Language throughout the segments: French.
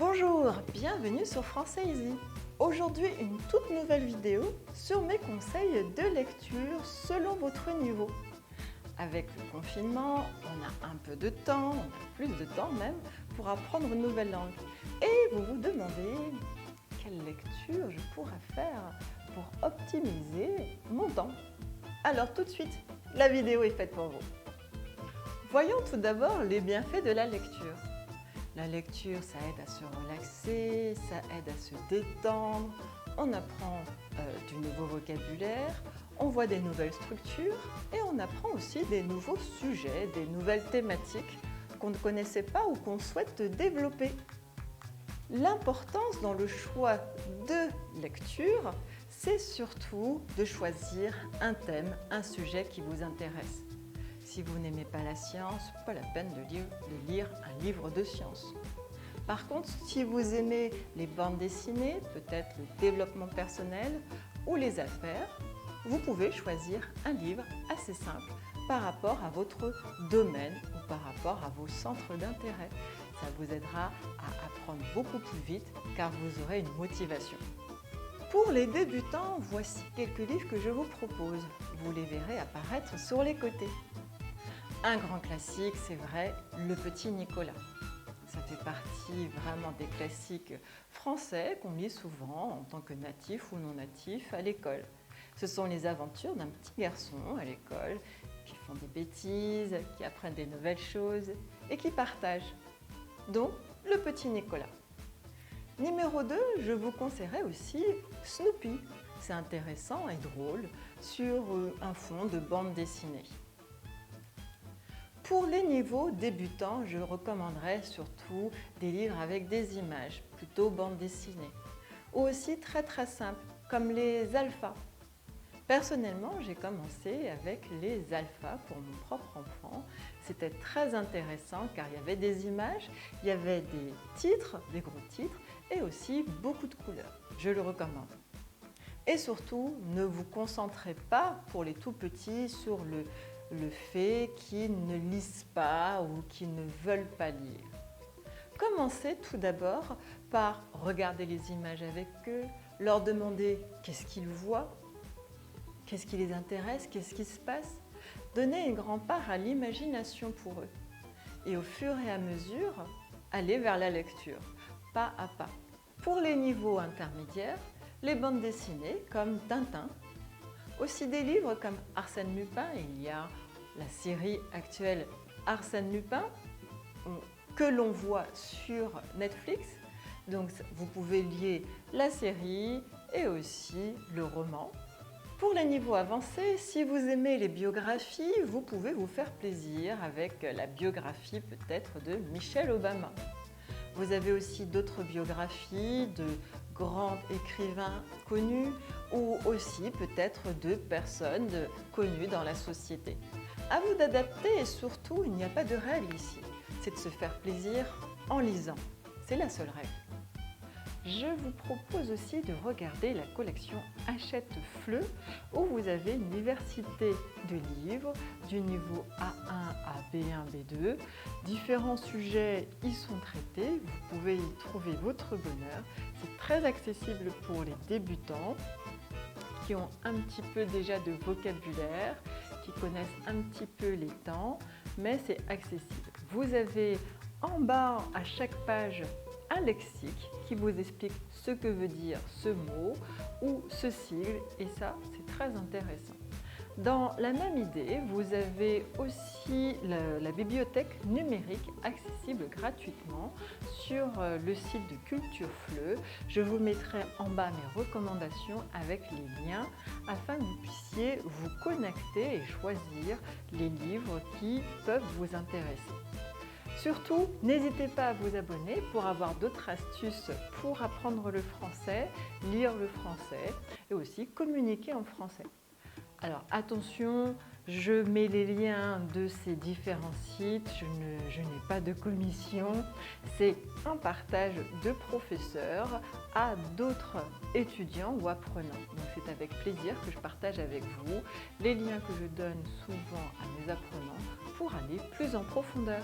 Bonjour, bienvenue sur Français Easy. Aujourd'hui, une toute nouvelle vidéo sur mes conseils de lecture selon votre niveau. Avec le confinement, on a un peu de temps, on a plus de temps même, pour apprendre une nouvelle langue. Et vous vous demandez quelle lecture je pourrais faire pour optimiser mon temps. Alors tout de suite, la vidéo est faite pour vous. Voyons tout d'abord les bienfaits de la lecture. La lecture, ça aide à se relaxer, ça aide à se détendre, on apprend du nouveau vocabulaire, on voit des nouvelles structures et on apprend aussi des nouveaux sujets, des nouvelles thématiques qu'on ne connaissait pas ou qu'on souhaite développer. L'importance dans le choix de lecture, c'est surtout de choisir un thème, un sujet qui vous intéresse. Si vous n'aimez pas la science, pas la peine de lire un livre de science. Par contre, si vous aimez les bandes dessinées, peut-être le développement personnel ou les affaires, vous pouvez choisir un livre assez simple par rapport à votre domaine ou par rapport à vos centres d'intérêt. Ça vous aidera à apprendre beaucoup plus vite car vous aurez une motivation. Pour les débutants, voici quelques livres que je vous propose. Vous les verrez apparaître sur les côtés. Un grand classique, c'est vrai, Le Petit Nicolas. Ça fait partie vraiment des classiques français qu'on lit souvent en tant que natif ou non natif à l'école. Ce sont les aventures d'un petit garçon à l'école qui font des bêtises, qui apprennent des nouvelles choses et qui partagent. Donc, Le Petit Nicolas. Numéro 2, je vous conseillerais aussi Snoopy. C'est intéressant et drôle sur un fond de bande dessinée. Pour les niveaux débutants, je recommanderais surtout des livres avec des images, plutôt bande dessinée, ou aussi très simples, comme les alphas. Personnellement, j'ai commencé avec les alphas pour mon propre enfant. C'était très intéressant car il y avait des images, il y avait des titres, des gros titres, et aussi beaucoup de couleurs. Je le recommande. Et surtout, ne vous concentrez pas pour les tout petits sur le fait qu'ils ne lisent pas ou qu'ils ne veulent pas lire. Commencez tout d'abord par regarder les images avec eux, leur demander qu'est-ce qu'ils voient, qu'est-ce qui les intéresse, qu'est-ce qui se passe. Donnez une grande part à l'imagination pour eux. Et au fur et à mesure, allez vers la lecture, pas à pas. Pour les niveaux intermédiaires, les bandes dessinées comme Tintin, aussi des livres comme Arsène Lupin. Il y a la série actuelle Arsène Lupin que l'on voit sur Netflix. Donc vous pouvez lier la série et aussi le roman. Pour les niveaux avancés, si vous aimez les biographies, vous pouvez vous faire plaisir avec la biographie peut-être de Michelle Obama. Vous avez aussi d'autres biographies de grands écrivains connus ou aussi peut-être de personnes connues dans la société. À vous d'adapter et surtout, il n'y a pas de règle ici. C'est de se faire plaisir en lisant. C'est la seule règle. Je vous propose aussi de regarder la collection Hachette-Fleu où vous avez une diversité de livres du niveau A1 à B1, B2. Différents sujets y sont traités, vous pouvez y trouver votre bonheur. C'est très accessible pour les débutants qui ont un petit peu déjà de vocabulaire, qui connaissent un petit peu les temps, mais c'est accessible. Vous avez en bas à chaque page un lexique qui vous explique ce que veut dire ce mot ou ce sigle et ça c'est très intéressant. Dans la même idée, vous avez aussi la bibliothèque numérique accessible gratuitement sur le site de Culture Fleu. Je vous mettrai en bas mes recommandations avec les liens afin que vous puissiez vous connecter et choisir les livres qui peuvent vous intéresser. Surtout, n'hésitez pas à vous abonner pour avoir d'autres astuces pour apprendre le français, lire le français et aussi communiquer en français. Alors attention, je mets les liens de ces différents sites, je n'ai pas de commission, c'est un partage de professeurs à d'autres étudiants ou apprenants. Donc c'est avec plaisir que je partage avec vous les liens que je donne souvent à mes apprenants pour aller plus en profondeur.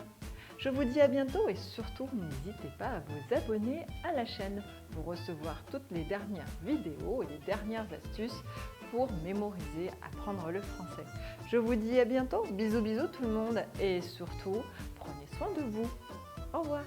Je vous dis à bientôt et surtout n'hésitez pas à vous abonner à la chaîne pour recevoir toutes les dernières vidéos et les dernières astuces pour mémoriser, apprendre le français. Je vous dis à bientôt, bisous bisous tout le monde et surtout prenez soin de vous. Au revoir.